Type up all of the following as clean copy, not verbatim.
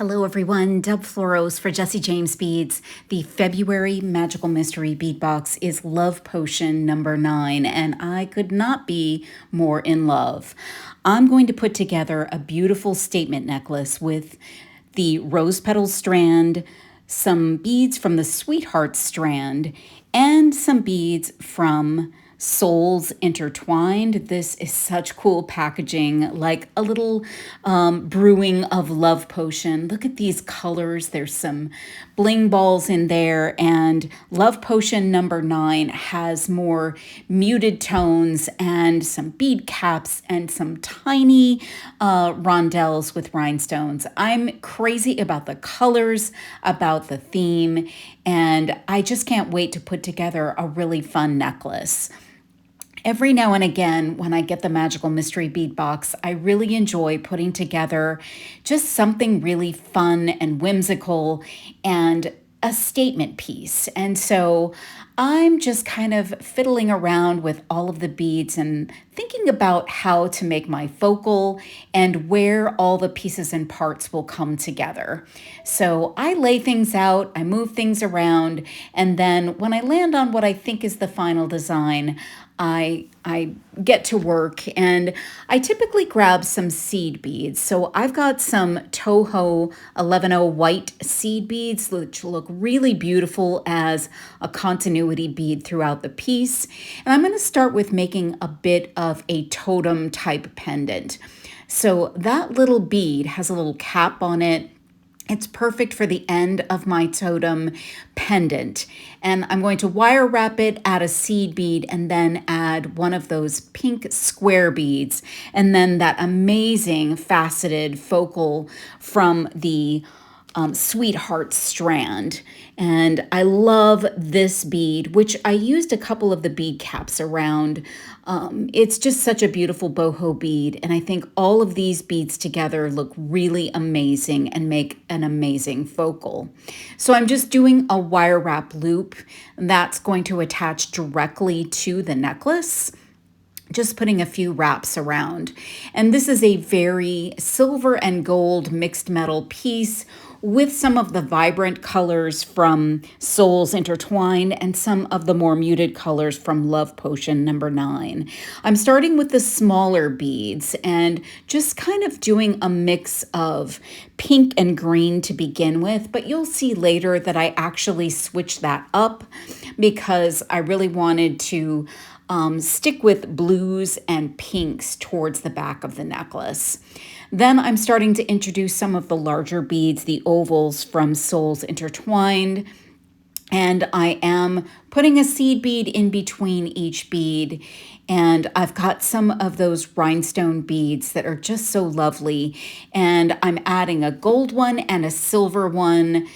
Hello everyone, Dub Floros for Jesse James Beads. The February Magical Mystery Bead Box is Love Potion number 9, and I could not be more in love. I'm going to put together a beautiful statement necklace with the rose petal strand, some beads from the Sweetheart strand, and some beads from Souls Intertwined. This is such cool packaging, like a little brewing of love potion. Look at these colors. There's some bling balls in there, and love potion number 9 has more muted tones and some bead caps and some tiny rondelles with rhinestones. I'm crazy about the colors, about the theme, and I just can't wait to put together a really fun necklace. Every now and again, when I get the Magical Mystery Bead Box, I really enjoy putting together just something really fun and whimsical and a statement piece. And so I'm just kind of fiddling around with all of the beads and thinking about how to make my focal and where all the pieces and parts will come together. So I lay things out, I move things around, and then when I land on what I think is the final design, I get to work, and I typically grab some seed beads. So I've got some Toho 11O white seed beads, which look really beautiful as a continuity bead throughout the piece. And I'm going to start with making a bit of a totem type pendant. So that little bead has a little cap on it. It's perfect for the end of my totem pendant. And I'm going to wire wrap it, add a seed bead, and then add one of those pink square beads. And then that amazing faceted focal from the Sweetheart strand. And I love this bead, which I used a couple of the bead caps around. It's just such a beautiful boho bead, and I think all of these beads together look really amazing and make an amazing focal. So I'm just doing a wire wrap loop that's going to attach directly to the necklace, just putting a few wraps around. And this is a very silver and gold mixed metal piece with some of the vibrant colors from Souls Intertwined and some of the more muted colors from Love Potion number 9. I'm starting with the smaller beads and just kind of doing a mix of pink and green to begin with, but you'll see later that I actually switched that up because I really wanted to stick with blues and pinks towards the back of the necklace. Then I'm starting to introduce some of the larger beads, the ovals from Souls Intertwined, and I am putting a seed bead in between each bead. And I've got some of those rhinestone beads that are just so lovely. And I'm adding a gold one and a silver one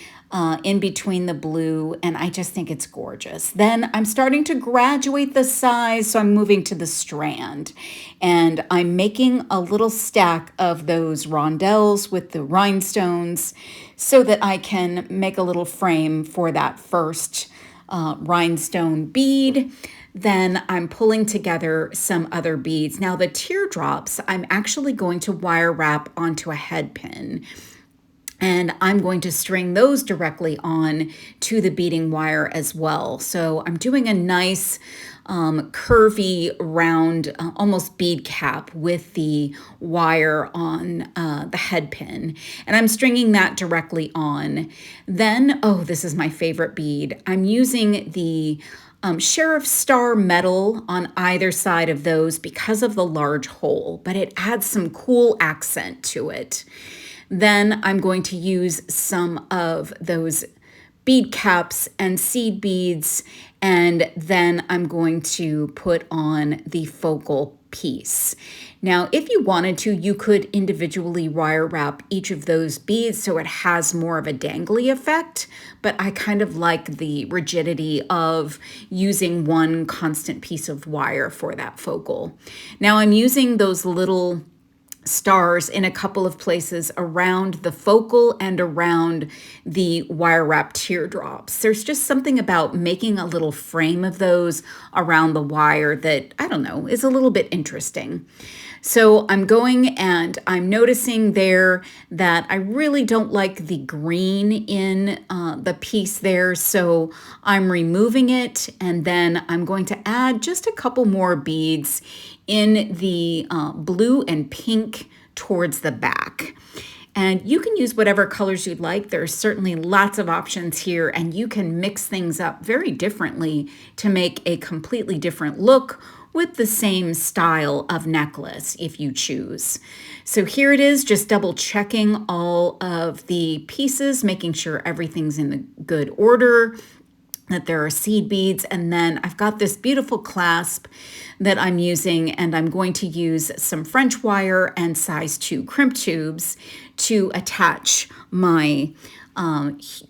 in between the blue, and I just think it's gorgeous. Then I'm starting to graduate the size, so I'm moving to the strand, and I'm making a little stack of those rondelles with the rhinestones so that I can make a little frame for that first rhinestone bead. Then I'm pulling together some other beads. Now the teardrops, I'm actually going to wire wrap onto a head pin. And I'm going to string those directly on to the beading wire as well. So I'm doing a nice curvy round, almost bead cap with the wire on the head pin. And I'm stringing that directly on. Then, oh, this is my favorite bead. I'm using the Sheriff Star metal on either side of those because of the large hole, but it adds some cool accent to it. Then I'm going to use some of those bead caps and seed beads, and then I'm going to put on the focal piece. Now, if you wanted to, you could individually wire wrap each of those beads so it has more of a dangly effect, but I kind of like the rigidity of using one constant piece of wire for that focal. Now I'm using those little stars in a couple of places around the focal and around the wire wrap teardrops. There's just something about making a little frame of those around the wire that, I don't know, is a little bit interesting. So I'm going and I'm noticing there that I really don't like the green in the piece there. So I'm removing it, and then I'm going to add just a couple more beads in the blue and pink towards the back. And you can use whatever colors you'd like. There's certainly lots of options here, and you can mix things up very differently to make a completely different look with the same style of necklace if you choose. So here it is, just double checking all of the pieces, making sure everything's in the good order, that there are seed beads, and then I've got this beautiful clasp that I'm using, and I'm going to use some French wire and size 2 crimp tubes to attach my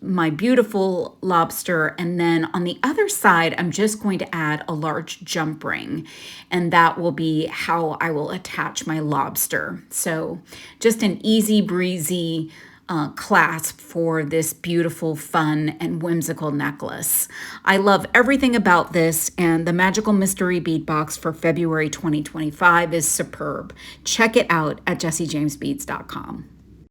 my beautiful lobster. And then on the other side, I'm just going to add a large jump ring, and that will be how I will attach my lobster. So just an easy breezy clasp for this beautiful, fun, and whimsical necklace. I love everything about this, and the Magical Mystery Bead Box for February 2025 is superb. Check it out at jessiejamesbeads.com.